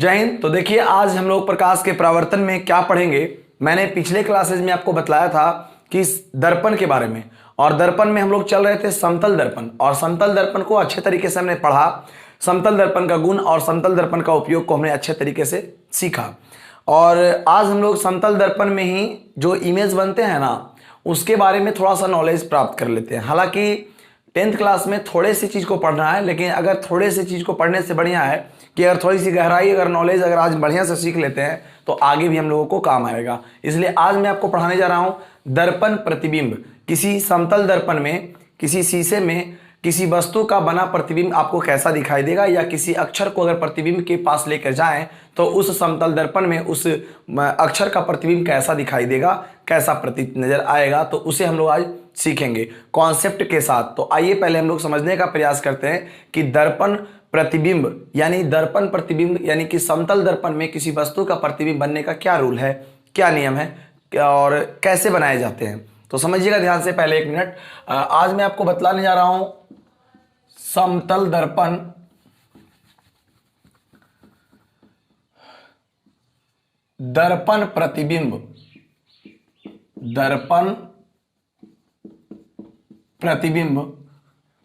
जय हिंद। तो देखिए, आज हम लोग प्रकाश के परावर्तन में क्या पढ़ेंगे। मैंने पिछले क्लासेज में आपको बतलाया था कि दर्पण के बारे में, और दर्पण में हम लोग चल रहे थे समतल दर्पण, और समतल दर्पण को अच्छे तरीके से हमने पढ़ा। समतल दर्पण का गुण और समतल दर्पण का उपयोग को हमने अच्छे तरीके से सीखा। और आज हम लोग समतल दर्पण में ही जो इमेज बनते हैं ना, उसके बारे में थोड़ा सा नॉलेज प्राप्त कर लेते हैं। हालांकि 10th क्लास में थोड़े सी चीज़ को पढ़ना है, लेकिन अगर थोड़े सी चीज़ को पढ़ने से बढ़िया है कि अगर थोड़ी सी गहराई, अगर नॉलेज अगर आज बढ़िया से सीख लेते हैं तो आगे भी हम लोगों को काम आएगा। इसलिए आज मैं आपको पढ़ाने जा रहा हूँ दर्पण प्रतिबिंब। किसी समतल दर्पण में, किसी शीशे में किसी वस्तु का बना प्रतिबिंब आपको कैसा दिखाई देगा, या किसी अक्षर को अगर प्रतिबिंब के पास लेकर जाएं तो उस समतल दर्पण में उस अक्षर का प्रतिबिंब कैसा दिखाई देगा, कैसा प्रतीत नजर आएगा, तो उसे हम लोग आज सीखेंगे कॉन्सेप्ट के साथ। तो आइए पहले हम लोग समझने का प्रयास करते हैं कि दर्पण प्रतिबिंब यानी दर्पण प्रतिबिंब यानी कि समतल दर्पण में किसी वस्तु का प्रतिबिंब बनने का क्या रूल है, क्या नियम है और कैसे बनाए जाते हैं। तो समझिएगा ध्यान से। पहले 1 मिनट, आज मैं आपको बतलाने जा रहा हूं समतल दर्पण दर्पण प्रतिबिंब। दर्पण प्रतिबिंब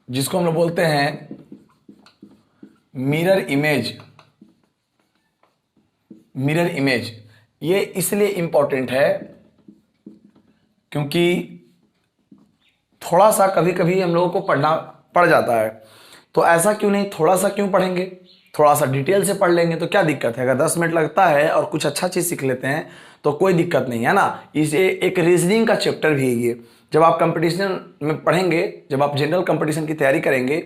जिसको हम लोग बोलते हैं मिरर इमेज। मिरर इमेज ये इसलिए इंपॉर्टेंट है क्योंकि थोड़ा सा कभी कभी हम लोगों को पढ़ना पड़ जाता है। तो ऐसा क्यों नहीं, थोड़ा सा क्यों पढ़ेंगे, थोड़ा सा डिटेल से पढ़ लेंगे तो क्या दिक्कत है। अगर 10 मिनट लगता है और कुछ अच्छा चीज सीख लेते हैं तो कोई दिक्कत नहीं है ना। इसे एक रीजनिंग का चैप्टर भी है ये। जब आप कंपटीशन में पढ़ेंगे, जब आप जनरल कंपटीशन की तैयारी करेंगे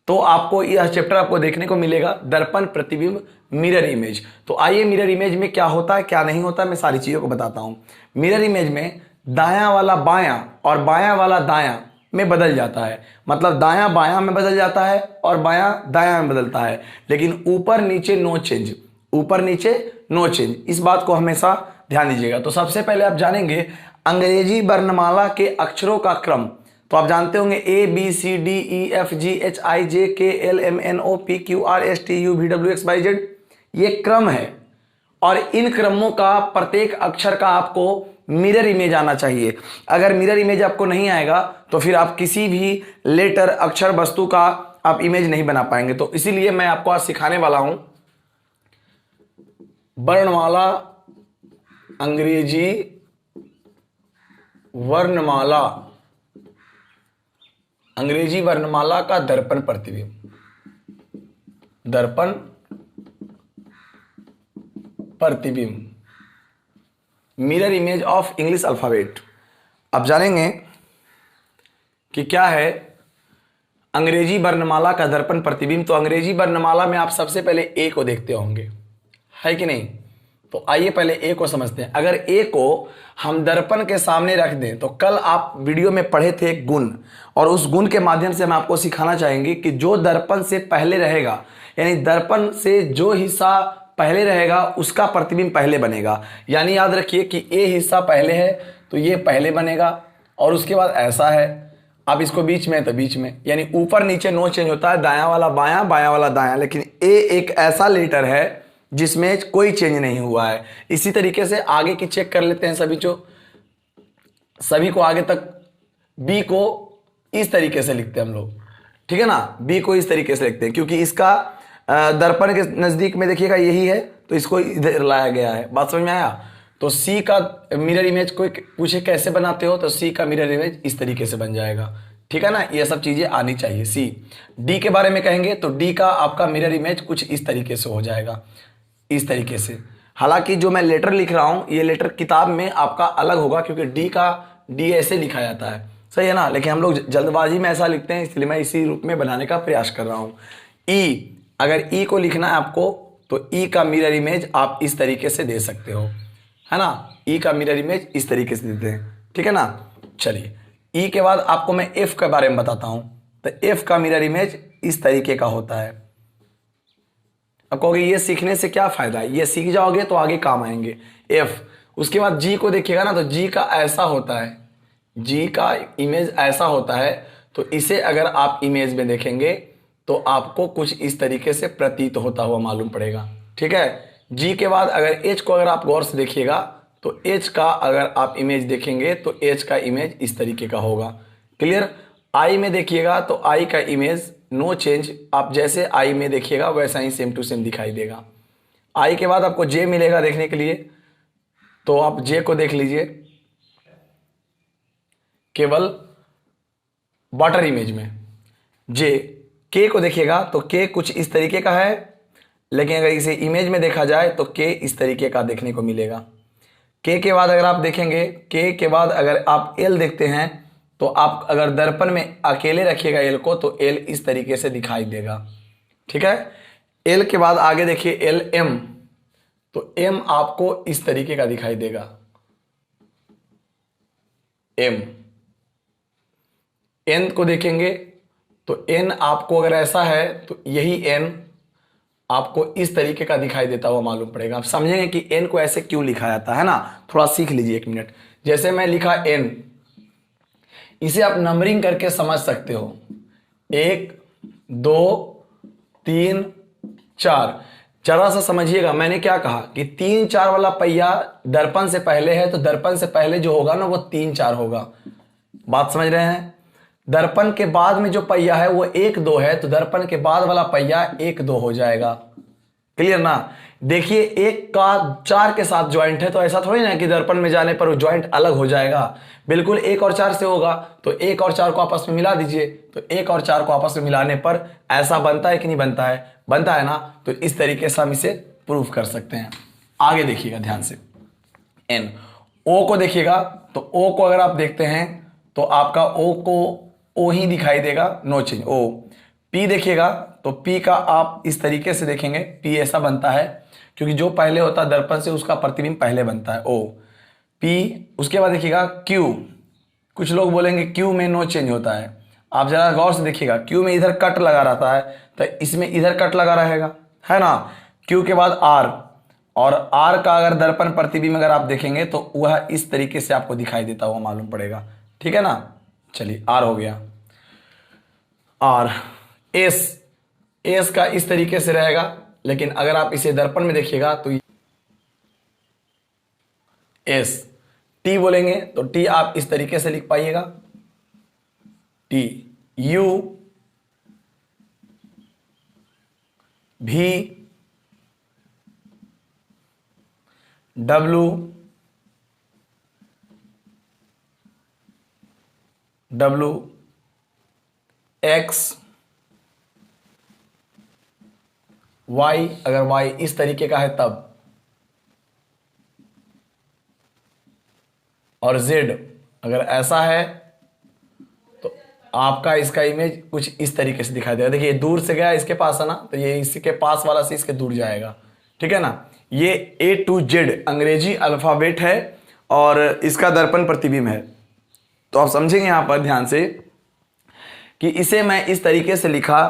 तो आपको यह चैप्टर आपको देखने को मिलेगा, दर्पण प्रतिबिंब मिरर इमेज। तो आइए मिरर इमेज में क्या होता है क्या नहीं होता, मैं सारी चीज़ों को बताता हूँ। मिरर इमेज में दायां वाला बायां और बायां वाला दायां में बदल जाता है। मतलब दायां बायां में बदल जाता है और बायां दायां में बदलता है, लेकिन ऊपर नीचे नो चेंज। ऊपर नीचे नो चेंज, इस बात को हमेशा ध्यान दीजिएगा। तो सबसे पहले आप जानेंगे अंग्रेजी वर्णमाला के अक्षरों का क्रम। तो आप जानते होंगे ABCDEFGHIJKLMNOPQRSTUVWXYZ ये क्रम है, और इन क्रमों का प्रत्येक अक्षर का आपको मिरर इमेज आना चाहिए। अगर मिरर इमेज आपको नहीं आएगा तो फिर आप किसी भी लेटर, अक्षर, वस्तु का आप इमेज नहीं बना पाएंगे। तो इसीलिए मैं आपको आज सिखाने वाला हूं वर्णमाला, अंग्रेजी वर्णमाला, अंग्रेजी वर्णमाला का दर्पण प्रतिबिंब। दर्पण प्रतिबिंब, mirror image of English alphabet. अब जानेंगे कि क्या है अंग्रेजी वर्णमाला का दर्पण प्रतिबिंब। तो अंग्रेजी वर्णमाला में आप सबसे पहले ए को देखते होंगे, है कि नहीं। तो आइए पहले ए को समझते हैं। अगर ए को हम दर्पण के सामने रख दें तो कल आप वीडियो में पढ़े थे गुण, और उस गुण के माध्यम से हम आपको सिखाना चाहेंगे कि जो दर्पण से पहले रहेगा, यानी दर्पण से जो हिस्सा पहले रहेगा उसका प्रतिबिंब पहले बनेगा। यानी याद रखिए कि ए हिस्सा पहले है तो ये पहले बनेगा, और उसके बाद ऐसा है, अब इसको बीच में है तो बीच में, यानी ऊपर नीचे नो चेंज होता है, दायां वाला बायां, बायां वाला दायां। लेकिन ए एक ऐसा लेटर है जिसमें कोई चेंज नहीं हुआ है। इसी तरीके से आगे की चेक कर लेते हैं सभी को आगे तक। बी को इस तरीके से लिखते हैं हम लोग, ठीक है ना। बी को इस तरीके से लिखते हैं क्योंकि इसका दर्पण के नजदीक में देखिएगा यही है, तो इसको इधर लाया गया है। बात समझ में आया। तो सी का मिरर इमेज कोई पूछे कैसे बनाते हो, तो सी का मिरर इमेज इस तरीके से बन जाएगा, ठीक है ना। ये सब चीजें आनी चाहिए। सी, डी के बारे में कहेंगे तो डी का आपका मिरर इमेज कुछ इस तरीके से हो जाएगा, इस तरीके से। हालांकि जो मैं लेटर लिख रहा हूं ये लेटर किताब में आपका अलग होगा, क्योंकि डी का डी ऐसे लिखा जाता है, सही है ना। लेकिन हम लोग जल्दबाजी में ऐसा लिखते हैं, इसलिए मैं इसी रूप में बनाने का प्रयास कर रहा हूं। ई, अगर ई को लिखना है आपको तो ई का मिरर इमेज आप इस तरीके से दे सकते हो, है ना। ई का मिरर इमेज इस तरीके से देते हैं, ठीक है ना। चलिए, ई के बाद आपको मैं एफ के बारे में बताता हूं। तो एफ का मिरर इमेज इस तरीके का होता है। अब कहोगे ये सीखने से क्या फायदा है, ये सीख जाओगे तो आगे काम आएंगे। एफ, उसके बाद जी को देखिएगा ना, तो जी का ऐसा होता है, जी का इमेज ऐसा होता है। तो इसे अगर आप इमेज में देखेंगे तो आपको कुछ इस तरीके से प्रतीत होता हुआ मालूम पड़ेगा, ठीक है। जी के बाद अगर एच को अगर आप गौर से देखिएगा तो एच का अगर आप इमेज देखेंगे तो एच का इमेज इस तरीके का होगा। क्लियर। आई में देखिएगा तो आई का इमेज नो चेंज, आप जैसे आई में देखिएगा वैसा ही सेम टू सेम दिखाई देगा। आई के बाद आपको जे मिलेगा देखने के लिए, तो आप जे को देख लीजिए केवल वाटर इमेज में। जे के को देखिएगा तो के कुछ इस तरीके का है, लेकिन अगर इसे इमेज में देखा जाए तो के इस तरीके का देखने को मिलेगा। के बाद अगर आप देखेंगे, के बाद अगर आप एल देखते हैं तो आप अगर दर्पण में अकेले रखिएगा एल को तो एल इस तरीके से दिखाई देगा। ठीक है। एल के बाद आगे देखिए एल एम, तो एम आपको इस तरीके का दिखाई देगा। एम एन को देखेंगे तो एन आपको अगर ऐसा है तो यही एन आपको इस तरीके का दिखाई देता हुआ मालूम पड़ेगा। आप समझेंगे कि एन को ऐसे क्यों लिखा जाता है ना, थोड़ा सीख लीजिए 1 मिनट। जैसे मैं लिखा एन, इसे आप नंबरिंग करके समझ सकते हो, 1 2 3 4। जरा सा समझिएगा, मैंने क्या कहा कि 3 4 वाला पहिया दर्पण से पहले है, तो दर्पण से पहले जो होगा ना वो 3 4 होगा। बात समझ रहे हैं। दर्पण के बाद में जो पहिया है वो 1 2 है, तो दर्पण के बाद वाला पहिया 1 2 हो जाएगा। क्लियर ना। देखिए 1 का 4 के साथ ज्वाइंट है, तो ऐसा थोड़ी ना कि दर्पण में जाने पर वो ज्वाइंट अलग हो जाएगा। बिल्कुल 1 और 4 से होगा, तो 1 और 4 को आपस में मिला दीजिए, तो 1 और 4 को आपस में मिलाने पर ऐसा बनता है कि नहीं बनता है, बनता है ना। तो इस तरीके से हम इसे प्रूफ कर सकते हैं। आगे देखिएगा ध्यान से, एन ओ को देखिएगा तो ओ को अगर आप देखते हैं तो आपका ओ को ओ ही दिखाई देगा, नो चेंज। ओ पी देखिएगा तो पी का आप इस तरीके से देखेंगे, पी ऐसा बनता है क्योंकि जो पहले होता है दर्पण से उसका प्रतिबिंब पहले बनता है, ओ पी। उसके बाद देखिएगा क्यू, कुछ लोग बोलेंगे क्यू में नो चेंज होता है, आप जरा गौर से देखिएगा, क्यू में इधर कट लगा रहता है तो इसमें इधर कट लगा रहेगा, है ना। क्यू के बाद आर, और आर का अगर दर्पण प्रतिबिंब अगर आप देखेंगे तो वह इस तरीके से आपको दिखाई देता हुआ मालूम पड़ेगा। ठीक है ना। चलिए आर हो गया। आर एस, एस का इस तरीके से रहेगा, लेकिन अगर आप इसे दर्पण में देखिएगा तो एस। टी बोलेंगे तो टी आप इस तरीके से लिख पाइएगा, टी। यू, भी, डब्लू, डब्लू, एक्स, वाई, अगर वाई इस तरीके का है तब, और जेड अगर ऐसा है तो आपका इसका इमेज कुछ इस तरीके से दिखाई देगा। देखिए दूर से गया इसके पास है ना, तो ये इसके पास वाला से इसके दूर जाएगा। ठीक है ना। ये A to Z अंग्रेजी अल्फाबेट है और इसका दर्पण प्रतिबिंब है। तो आप समझेंगे यहां पर ध्यान से कि इसे मैं इस तरीके से लिखा,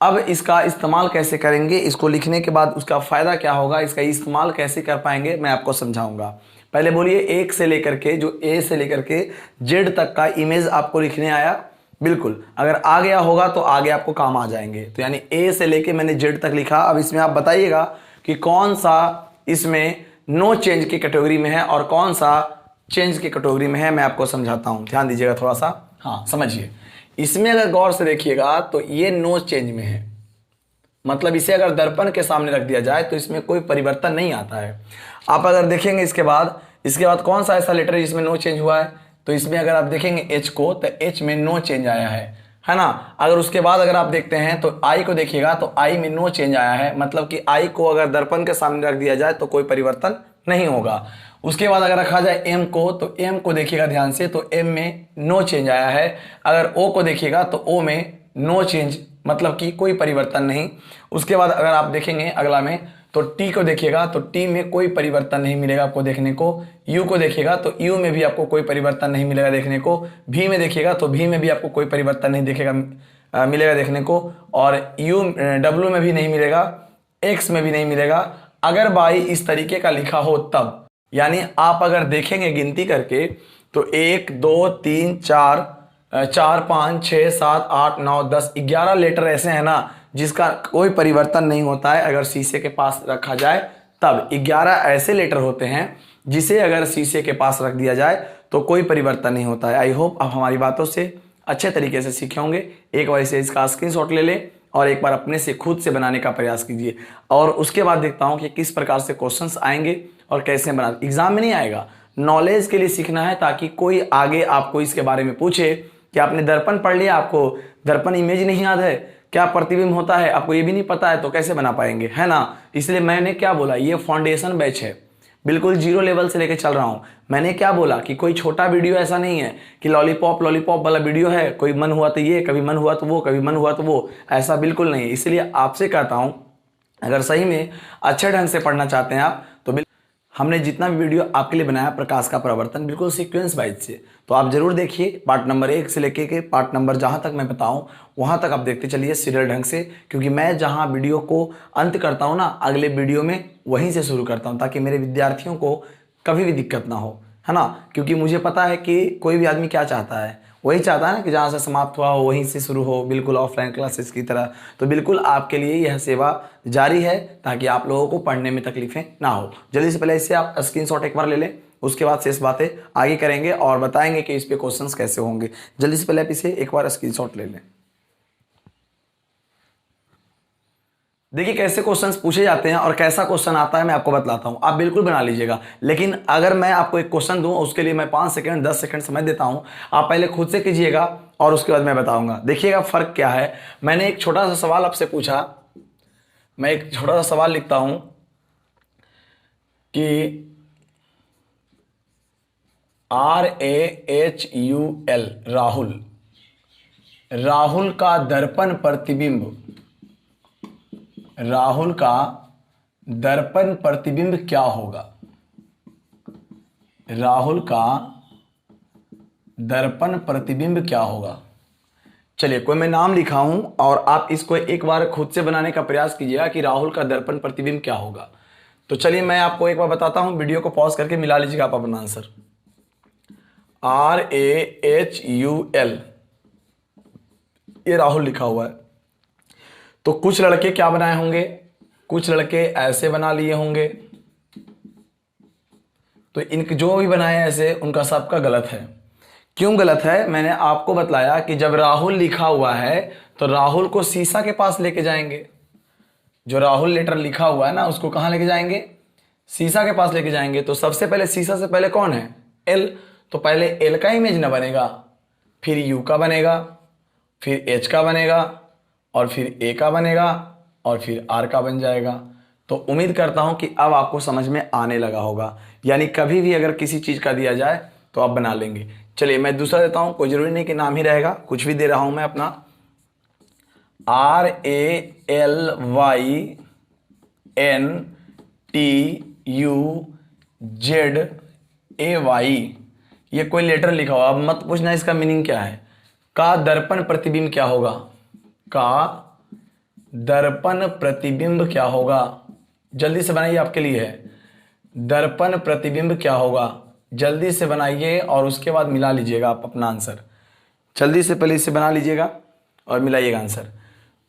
अब इसका इस्तेमाल कैसे करेंगे, इसको लिखने के बाद उसका फायदा क्या होगा, इसका इस्तेमाल कैसे कर पाएंगे, मैं आपको समझाऊंगा। पहले बोलिए, एक से लेकर के, जो ए से लेकर के जेड तक का इमेज आपको लिखने आया। बिल्कुल, अगर आ गया होगा तो आगे आपको काम आ जाएंगे। तो यानी ए से लेके मैंने जेड तक लिखा। अब इसमें आप बताइएगा कि कौन सा इसमें नो चेंज की कैटेगरी में है और कौन सा चेंज की कैटेगरी में है, मैं आपको समझाता हूं। ध्यान दीजिएगा थोड़ा सा, हाँ समझिए। इसमें अगर गौर से देखिएगा तो ये नो चेंज में है, मतलब इसे अगर दर्पण के सामने रख दिया जाए तो इसमें कोई परिवर्तन नहीं आता है। आप अगर देखेंगे इसके बाद कौन सा ऐसा लेटर है जिसमें नो चेंज हुआ है, तो इसमें अगर आप देखेंगे एच को, तो एच में नो चेंज आया है ना। अगर उसके बाद अगर आप देखते हैं तो आई को देखिएगा तो आई में नो चेंज आया है, मतलब कि आई को अगर दर्पण के सामने रख दिया जाए तो कोई परिवर्तन नहीं होगा। उसके बाद अगर रखा जाए एम को, तो एम को देखिएगा ध्यान से, तो एम में नो चेंज आया है। अगर ओ को देखिएगा तो ओ में नो चेंज, मतलब कि कोई परिवर्तन नहीं। उसके बाद अगर आप देखेंगे अगला में, तो टी को देखिएगा तो टी में कोई परिवर्तन नहीं मिलेगा आपको देखने को। यू को देखिएगा तो यू में भी आपको कोई परिवर्तन नहीं मिलेगा देखने को। भी में देखिएगा तो भी में भी आपको कोई परिवर्तन नहीं मिलेगा देखने को। और यू डब्ल्यू में भी नहीं मिलेगा, एक्स में भी नहीं मिलेगा। अगर बाई इस तरीके का लिखा हो तब, यानी आप अगर देखेंगे गिनती करके तो 1 2 3 4 4 5 6 7 8 9 10 11 लेटर ऐसे हैं ना जिसका कोई परिवर्तन नहीं होता है अगर शीशे के पास रखा जाए तब। 11 ऐसे लेटर होते हैं जिसे अगर शीशे के पास रख दिया जाए तो कोई परिवर्तन नहीं होता है। आई होप आप हमारी बातों से अच्छे तरीके से सीखे होंगे। एक बार इसे इसका स्क्रीनशॉट ले लें और एक बार अपने से खुद से बनाने का प्रयास कीजिए और उसके बाद देखता हूं कि किस प्रकार से क्वेश्चंस आएंगे और कैसे बना। एग्जाम में नहीं आएगा, नॉलेज के लिए सीखना है ताकि कोई आगे आपको इसके बारे में पूछे कि आपने दर्पण पढ़ लिया, आपको दर्पण इमेज नहीं याद है, क्या प्रतिबिंब होता है आपको ये भी नहीं पता है, तो कैसे बना पाएंगे, है ना। इसलिए मैंने क्या बोला, ये फाउंडेशन बैच है, बिल्कुल जीरो लेवल से लेके चल रहा हूं। मैंने क्या बोला कि कोई छोटा वीडियो ऐसा नहीं है कि लॉलीपॉप वाला वीडियो है, कोई मन हुआ तो ये, कभी मन हुआ तो वो, कभी मन हुआ तो वो, ऐसा बिल्कुल नहीं। इसलिए आपसे कहता हूं अगर सही में अच्छे ढंग से पढ़ना चाहते हैं आप तो हमने जितना भी वीडियो आपके लिए बनाया प्रकाश का प्रवर्तन बिल्कुल सीक्वेंस वाइज से, तो आप जरूर देखिए। पार्ट नंबर 1 से लेके के पार्ट नंबर जहां तक मैं बताऊं वहां तक आप देखते चलिए सीरियल ढंग से, क्योंकि मैं जहां वीडियो को अंत करता हूं ना अगले वीडियो में वहीं से शुरू करता हूं ताकि मेरे विद्यार्थियों को कभी भी दिक्कत ना हो, है ना। क्योंकि मुझे पता है कि कोई भी आदमी क्या चाहता है, वही चाहता है ना कि जहाँ से समाप्त हुआ हो वहीं से शुरू हो, बिल्कुल ऑफलाइन क्लासेस की तरह। तो बिल्कुल आपके लिए यह सेवा जारी है ताकि आप लोगों को पढ़ने में तकलीफें ना हो। जल्दी से पहले इससे आप स्क्रीनशॉट एक बार ले लें, उसके बाद शेष बातें आगे करेंगे और बताएंगे कि इस पे क्वेश्चंस कैसे होंगे। जल्दी से पहले आप इसे एक बार स्क्रीनशॉट ले लें। देखिए कैसे क्वेश्चंस पूछे जाते हैं और कैसा क्वेश्चन आता है मैं आपको बतलाता हूं, आप बिल्कुल बना लीजिएगा। लेकिन अगर मैं आपको एक क्वेश्चन दूं उसके लिए मैं 5 सेकंड 10 सेकंड समय देता हूं, आप पहले खुद से कीजिएगा और उसके बाद मैं बताऊंगा। देखिएगा फर्क क्या है। मैंने एक छोटा सा सवाल आपसे पूछा, मैं एक छोटा सा सवाल लिखता हूं कि RAHUL राहुल का दर्पण प्रतिबिंब, राहुल का दर्पण प्रतिबिंब क्या होगा, राहुल का दर्पण प्रतिबिंब क्या होगा। चलिए कोई मैं नाम लिखा हूं और आप इसको एक बार खुद से बनाने का प्रयास कीजिएगा कि राहुल का दर्पण प्रतिबिंब क्या होगा। तो चलिए मैं आपको एक बार बताता हूं, वीडियो को पॉज करके मिला लीजिएगा आप अपना आंसर। RAHUL ये राहुल लिखा हुआ है। तो कुछ लड़के क्या बनाए होंगे, कुछ लड़के ऐसे बना लिए होंगे, तो इनके जो भी बनाए ऐसे उनका सबका गलत है। क्यों गलत है, मैंने आपको बतलाया कि जब राहुल लिखा हुआ है तो राहुल को शीशा के पास लेके जाएंगे। जो राहुल लेटर लिखा हुआ है ना उसको कहां लेके जाएंगे, शीशा के पास लेके जाएंगे। तो सबसे पहले शीशा से पहले कौन है, L, तो पहले L का इमेज ना बनेगा, फिर U का बनेगा, फिर H का बनेगा और फिर A का बनेगा और फिर R का बन जाएगा। तो उम्मीद करता हूं कि अब आपको समझ में आने लगा होगा, यानी कभी भी अगर किसी चीज का दिया जाए तो आप बना लेंगे। चलिए मैं दूसरा देता हूं, कोई जरूरी नहीं कि नाम ही रहेगा, कुछ भी दे रहा हूं मैं अपना। RALYNTUZAY, ये कोई लेटर लिखा हुआ, अब मत पूछना इसका मीनिंग क्या है। का दर्पण प्रतिबिंब क्या होगा, का दर्पण प्रतिबिंब क्या होगा, जल्दी से बनाइए आपके लिए है। दर्पण प्रतिबिंब क्या होगा, जल्दी से बनाइए और उसके बाद मिला लीजिएगा आप अपना आंसर। जल्दी से पहले इसे बना लीजिएगा और मिलाइएगा आंसर।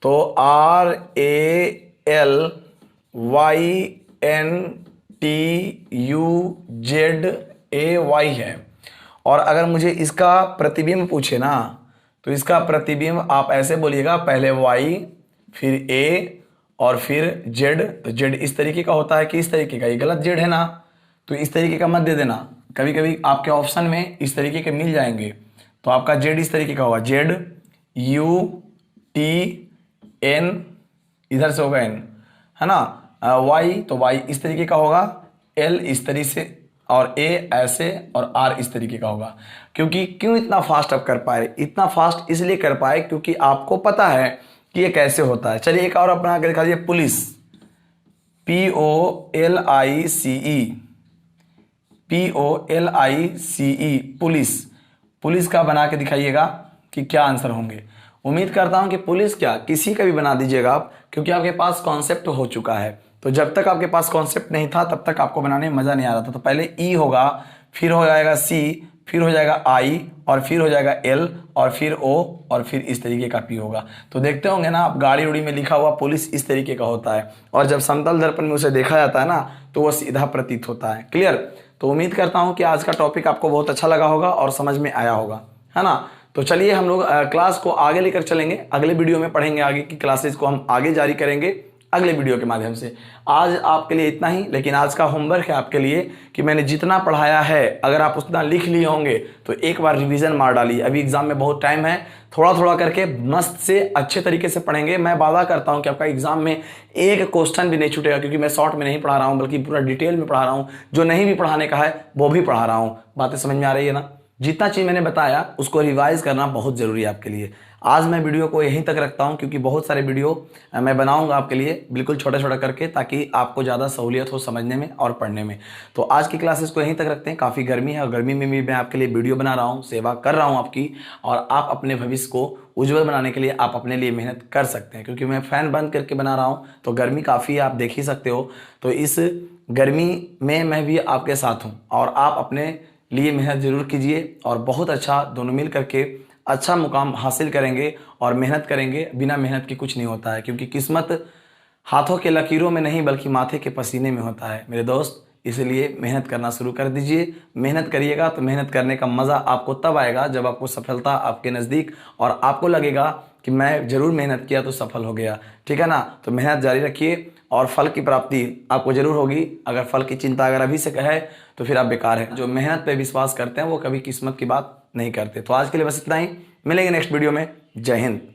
तो RALYNTUZAY है। और अगर मुझे इसका प्रतिबिंब पूछे ना तो इसका प्रतिबिंब आप ऐसे बोलिएगा, पहले Y फिर A और फिर Z। तो Z इस तरीके का होता है कि इस तरीके का, ये गलत Z है ना, तो इस तरीके का मत दे देना। कभी कभी आपके ऑप्शन में इस तरीके के मिल जाएंगे, तो आपका Z इस तरीके का होगा, ZUTN, इधर से होगा N, है ना। Y तो Y इस तरीके का होगा, L इस तरीके से और A ऐसे और R इस तरीके का होगा। क्योंकि क्यों इतना फास्ट आप कर पाए, इतना फास्ट इसलिए कर पाए क्योंकि आपको पता है कि ये कैसे होता है। चलिए एक और अपना दिखा दीजिए, पुलिस, POLICE, पुलिस, पुलिस का बना के दिखाइएगा कि क्या आंसर होंगे। उम्मीद करता हूं कि पुलिस क्या किसी का भी बना दीजिएगा आप, क्योंकि आपके पास कॉन्सेप्ट हो चुका है। तो जब तक आपके पास कॉन्सेप्ट नहीं था तब तक आपको बनाने में मजा नहीं आ रहा था। तो पहले E होगा, फिर हो जाएगा C, फिर हो जाएगा I और फिर हो जाएगा L और फिर O और फिर इस तरीके का P होगा। तो देखते होंगे ना आप, गाड़ी उड़ी में लिखा हुआ पुलिस इस तरीके का होता है, और जब समतल दर्पण में उसे देखा जाता है ना तो वह सीधा प्रतीत होता है। क्लियर? तो उम्मीद करता हूँ कि आज का टॉपिक आपको बहुत अच्छा लगा होगा और समझ में आया होगा, है ना। तो चलिए हम लोग क्लास को आगे लेकर चलेंगे, अगले वीडियो में पढ़ेंगे, आगे की क्लासेस को हम आगे जारी करेंगे अगले वीडियो के माध्यम से। आज आपके लिए इतना ही, लेकिन आज का होमवर्क है आपके लिए कि मैंने जितना पढ़ाया है अगर आप उतना लिख लिए होंगे तो एक बार रिवीजन मार डालिए। अभी एग्जाम में बहुत टाइम है, थोड़ा थोड़ा करके मस्त से अच्छे तरीके से पढ़ेंगे। मैं वादा करता हूं कि आपका एग्जाम में एक क्वेश्चन भी नहीं छूटेगा, क्योंकि मैं शॉर्ट में नहीं पढ़ा रहा हूं बल्कि पूरा डिटेल में पढ़ा रहा हूं। जो नहीं भी पढ़ाने का है वो भी पढ़ा रहा हूं। बातें समझ में आ रही है ना? जितना चीज़ मैंने बताया उसको रिवाइज करना बहुत ज़रूरी है आपके लिए। आज मैं वीडियो को यहीं तक रखता हूं, क्योंकि बहुत सारे वीडियो मैं बनाऊंगा आपके लिए बिल्कुल छोटा छोटा करके, ताकि आपको ज़्यादा सहूलियत हो समझने में और पढ़ने में। तो आज की क्लासेस को यहीं तक रखते हैं। काफ़ी गर्मी है और गर्मी में भी मैं आपके लिए वीडियो बना रहा हूँ, सेवा कर रहा हूँ आपकी, और आप अपने भविष्य को उज्जवल बनाने के लिए आप अपने लिए मेहनत कर सकते हैं। क्योंकि मैं फ़ैन बंद करके बना रहा हूँ तो गर्मी काफ़ी है, आप देख ही सकते हो। तो इस गर्मी में मैं भी आपके साथ हूँ, और आप अपने लिए मेहनत जरूर कीजिए, और बहुत अच्छा दोनों मिल करके अच्छा मुकाम हासिल करेंगे। और मेहनत करेंगे, बिना मेहनत के कुछ नहीं होता है, क्योंकि किस्मत हाथों के लकीरों में नहीं बल्कि माथे के पसीने में होता है मेरे दोस्त। इसलिए मेहनत करना शुरू कर दीजिए। मेहनत करिएगा तो मेहनत करने का मज़ा आपको तब आएगा जब आपको सफलता आपके नज़दीक, और आपको लगेगा कि मैं ज़रूर मेहनत किया तो सफल हो गया। ठीक है ना? तो मेहनत जारी रखिए और फल की प्राप्ति आपको जरूर होगी। अगर फल की चिंता अगर अभी से है तो फिर आप बेकार हैं। जो मेहनत पे विश्वास करते हैं वो कभी किस्मत की बात नहीं करते। तो आज के लिए बस इतना ही, मिलेंगे नेक्स्ट वीडियो में। जय हिंद।